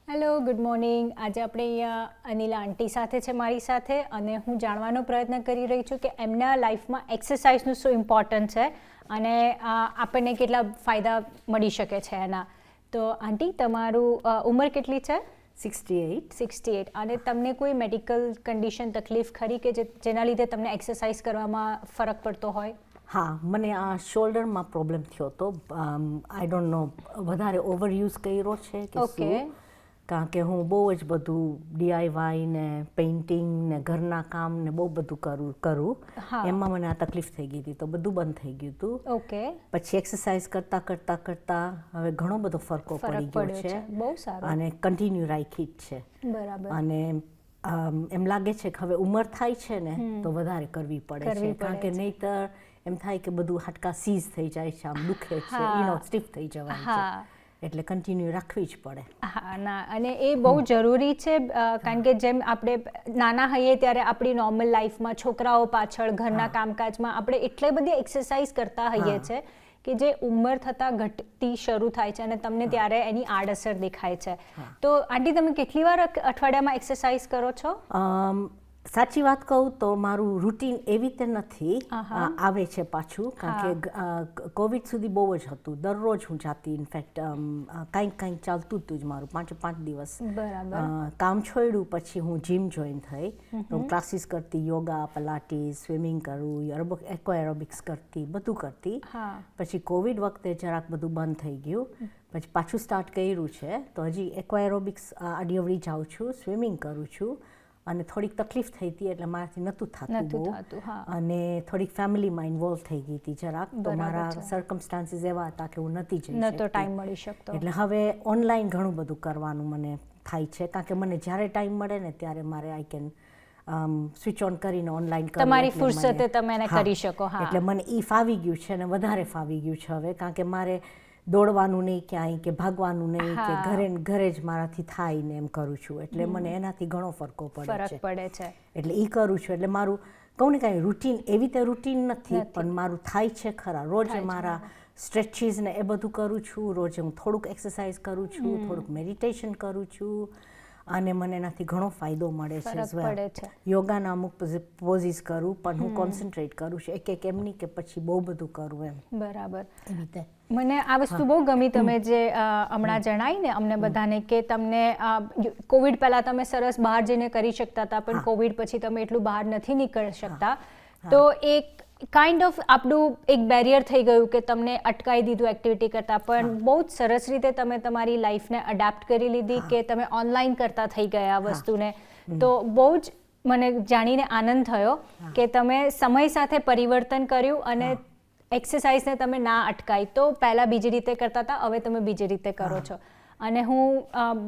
Hello, good morning. આજે આપણે અહીંયા અનિલા આંટી સાથે છે મારી સાથે, અને હું જાણવાનો પ્રયત્ન કરી રહી છું કે એમના લાઈફમાં એક્સરસાઇઝનું શું ઇમ્પોર્ટન્ટ છે અને આપણને કેટલા ફાયદા મળી શકે છે એના. તો આંટી, તમારું ઉંમર કેટલી છે? 68. અને તમને કોઈ મેડિકલ કન્ડિશન, તકલીફ ખરી કે જેના લીધે તમને એક્સરસાઇઝ કરવામાં ફરક પડતો હોય? હા, મને આ શોલ્ડરમાં પ્રોબ્લેમ થયો હતો. આઈ ડોન્ટ નો વધારે ઓવરયુઝ કર્યો છે કે શું, કારણ કે હું બહુ જ બધું DIY ને પેઇન્ટિંગ ને ઘરના કામ ને બહુ બધું કરું. એમાં મને આ તકલીફ થઈ ગઈ હતી, તો બધું બંધ થઈ ગયું હતું. ઓકે. પછી એક્સરસાઇઝ કરતાં હવે ઘણો બધો ફરક પડી ગયો છે. બહુ સારું. અને કન્ટિન્યુ રાખી જ છે. બરાબર. અને એમ લાગે છે કે હવે ઉંમર થાય છે ને તો વધારે કરવી પડે છે, કારણ કે નહીંતર એમ થાય કે બધું હાડકા સીઝ થઈ જાય છે, આમ દુખે છે, સ્ટીફ થઈ જવાય છે. એટલે કન્ટિન્યુ રાખવી જ પડે. હા, ના, અને એ બહુ જરૂરી છે, કારણ કે જેમ આપણે નાના હોઈએ ત્યારે આપણી નોર્મલ લાઈફમાં છોકરાઓ પાછળ ઘરના કામકાજમાં આપણે એટલે બધી એક્સરસાઇઝ કરતા હોઈએ છીએ કે જે ઉંમર થતાં ઘટતી શરૂ થાય છે અને તમને ત્યારે એની આડઅસર દેખાય છે. તો આંટી, તમે કેટલી વાર અઠવાડિયામાં એક્સરસાઇઝ કરો છો? સાચી વાત કહું તો મારું રૂટીન એવી રીતે નથી, આવે છે પાછું, કારણ કે કોવિડ સુધી બહુ જ હતું. દરરોજ હું જાતી, ઇનફેક્ટ કંઈક ચાલતું હતું જ મારું 5 દિવસ. કામ છોડ્યું પછી હું જીમ જોઈન થઈ, તો હું ક્લાસીસ કરતી, યોગા, પલાટીસ, સ્વિમિંગ કરું, એક્વા એરોબિક્સ કરતી, બધું કરતી. પછી કોવિડ વખતે જરાક બધું બંધ થઈ ગયું, પછી પાછું સ્ટાર્ટ કર્યું છે. તો હજી એક્વા એરોબિક્સ આડીઅવળી જાઉં છું, સ્વિમિંગ કરું છું. અને થોડીક તકલીફ થઈ હતી એટલે મારાથી નહોતું થતું બહુ, અને થોડીક ફેમિલીમાં ઇન્વોલ્વ થઈ ગઈ હતી જરાક, તો મારા સર્કમસ્ટાન્સીસ એવા હતા કે હું નથી જઈ શકતી, ટાઈમ મળી શકતો. એટલે હવે ઓનલાઈન ઘણું બધું કરવાનું મને થાય છે, કારણ કે મને જ્યારે ટાઈમ મળે ને ત્યારે મારે આઈ કેન સ્વિચ ઓન કરીને ઓનલાઈન કરું. તમારી ફુરસતે તમે એને કરી શકો. એટલે મને એ ફાવી ગયું છે અને વધારે ફાવી ગયું છે હવે, કારણ કે મારે દોડવાનું નહીં ક્યાંય, કે ભાગવાનું નહીં, કે ઘરે જ મારાથી થાય ને એમ કરું છું. એટલે મને એનાથી ઘણો ફરક પડે છે. એટલે એ કરું છું. એટલે મારું કહું ને કાંઈ રૂટીન એવી રીતે રૂટીન નથી, પણ મારું થાય છે ખરા. રોજ મારા સ્ટ્રેચીસ ને એ બધું કરું છું, રોજ હું થોડુંક એક્સરસાઇઝ કરું છું, થોડુંક મેડિટેશન કરું છું, અને મને એનાથી ઘણો ફાયદો મળે છે. યોગાના અમુક પોઝિસ કરું, પણ હું કોન્સન્ટ્રેટ કરું છું, એક એમની કે પછી બહુ બધું કરું એમ. બરાબર. મને આ વસ્તુ બહુ ગમી તમે જે હમણાં જણાવી ને અમને બધાને, કે તમને કોવિડ પહેલાં તમે સરસ બહાર જઈને કરી શકતા હતા, પણ કોવિડ પછી તમે એટલું બહાર નથી નીકળી શકતા, તો એક કાઇન્ડ ઓફ આપણું એક બેરિયર થઈ ગયું કે તમને અટકાવી દીધું એક્ટિવિટી કરતા, પણ બહુ જ સરસ રીતે તમે તમારી લાઈફને અડેપ્ટ કરી લીધી કે તમે ઓનલાઈન કરતા થઈ ગયા આ વસ્તુને. તો બહુ જ મને જાણીને આનંદ થયો કે તમે સમય સાથે પરિવર્તન કર્યું અને એક્સરસાઇઝને તમે ના અટકાવી. તો પહેલાં બીજી રીતે કરતા હતા, હવે તમે બીજી રીતે કરો છો. અને હું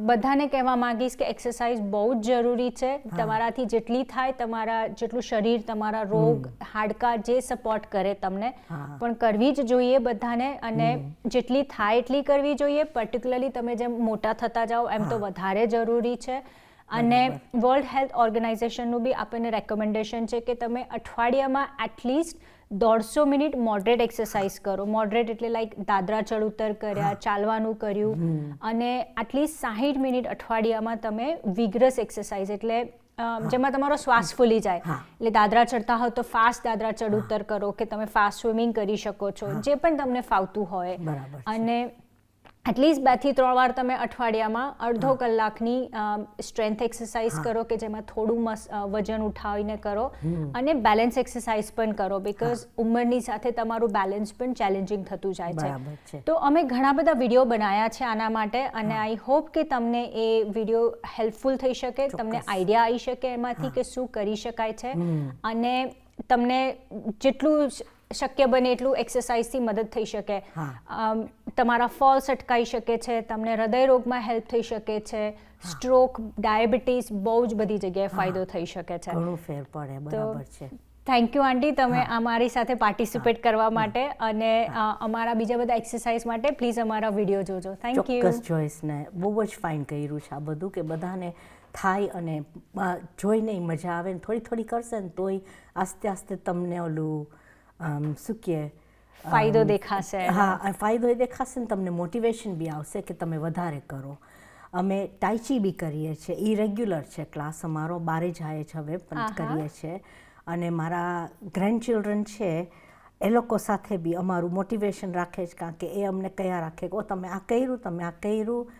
બધાને કહેવા માંગીશ કે એક્સરસાઇઝ બહુ જ જરૂરી છે. તમારાથી જેટલી થાય, તમારા જેટલું શરીર, તમારા રોગ, હાડકા જે સપોર્ટ કરે તમને, પણ કરવી જ જોઈએ બધાને. અને જેટલી થાય એટલી કરવી જોઈએ. પર્ટિક્યુલરલી તમે જેમ મોટા થતા જાઓ એમ તો વધારે જરૂરી છે. અને વર્લ્ડ હેલ્થ ઓર્ગેનાઇઝેશનનું બી આપણને રેકમેન્ડેશન છે કે તમે અઠવાડિયામાં એટલીસ્ટ 150 મિનિટ મોડરેટ એક્સરસાઇઝ કરો. મોડરેટ એટલે લાઈક દાદરા ચઢ ઉતર કર્યા, ચાલવાનું કર્યું, અને એટલીસ્ટ 60 મિનિટ અઠવાડિયામાં તમે વિગ્રસ એક્સરસાઇઝ, એટલે જેમાં તમારો શ્વાસ ફૂલી જાય, એટલે દાદરા ચડતા હોય તો ફાસ્ટ દાદરા ચઢ ઉતર કરો, કે તમે ફાસ્ટ સ્વિમિંગ કરી શકો છો, જે પણ તમને ફાવતું હોય. અને એટલીસ્ટ 2 થી 3 વાર તમે અઠવાડિયામાં અડધો કલાકની સ્ટ્રેન્થ એક્સરસાઇઝ કરો, કે જેમાં થોડું વજન ઉઠાવીને કરો, અને બેલેન્સ એક્સરસાઇઝ પણ કરો, બિકોઝ ઉંમરની સાથે તમારું બેલેન્સ પણ ચેલેન્જિંગ થતું જાય છે. તો અમે ઘણા બધા વિડીયો બનાવ્યા છે આના માટે, અને આઈ હોપ કે તમને એ વિડીયો હેલ્પફુલ થઈ શકે, તમને આઈડિયા આવી શકે એમાંથી કે શું કરી શકાય છે, અને તમને જેટલું શક્ય બને એટલું એક્સરસાઇઝથી મદદ થઈ શકે. તમારા ફોલ્સ અટકાઈ શકે છે, તમને હૃદય રોગમાં હેલ્પ થઈ શકે છે, સ્ટ્રોક, ડાયાબિટીસ, બહુ જ બધી જગ્યાએ ફાયદો થઈ શકે છે. ઘણું ફેર પડે. બરાબર છે. થેન્ક યુ આંટી, તમે અમારી સાથે પાર્ટિસિપેટ કરવા માટે, અને અમારા બીજા બધા એક્સરસાઇઝ માટે પ્લીઝ અમારા વિડીયો જોજો. Thank you. ચોક્કસ જોઈશ ને. બહુ જ ફાઇન કર્યું છે આ બધું, કે બધાને થાય અને જોઈને મજા આવે ને થોડી થોડી કરશે ને તોય આસ્તે આસ્તે તમને ઓલું શું કહે, ફાયદો દેખાશે. ફાયદો એ દેખાશે ને તમને મોટિવેશન બી આવશે કે તમે વધારે કરો. અમે ટાઈચી બી કરીએ છીએ, એ રેગ્યુલર છે ક્લાસ અમારો, બારે જાય છે હવે પણ કરીએ છીએ. અને મારા ગ્રેન્ડ ચિલ્ડ્રન છે એ લોકો સાથે બી અમારું મોટિવેશન રાખે છે, કારણ કે એ અમને કયા રાખે કે તમે આ કર્યું, તમે આ કર્યું,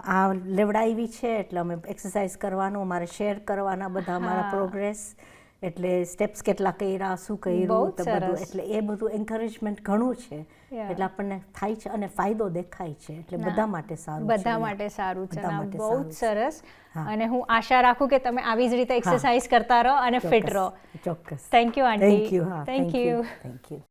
આ લેવડાવી છે, એટલે અમે એક્સરસાઇઝ કરવાનું, અમારે શેર કરવાના બધા અમારા પ્રોગ્રેસ, એટલે સ્ટેપ્સ કેટલા કર્યા, શું કર્યું, તો બધું, એટલે એ બધું એન્કરેજમેન્ટ ઘણું છે, એટલે આપણને થાય છે અને ફાયદો દેખાય છે, એટલે બધા માટે સારું છે. બધા માટે સારું છે. બહુ જ સરસ. અને હું આશા રાખું કે તમે આવી જ રીતે એક્સરસાઇઝ કરતા રહો અને ફિટ રહો. ચોક્કસ. Thank you aunty. Thank you. Thank you. Thank you.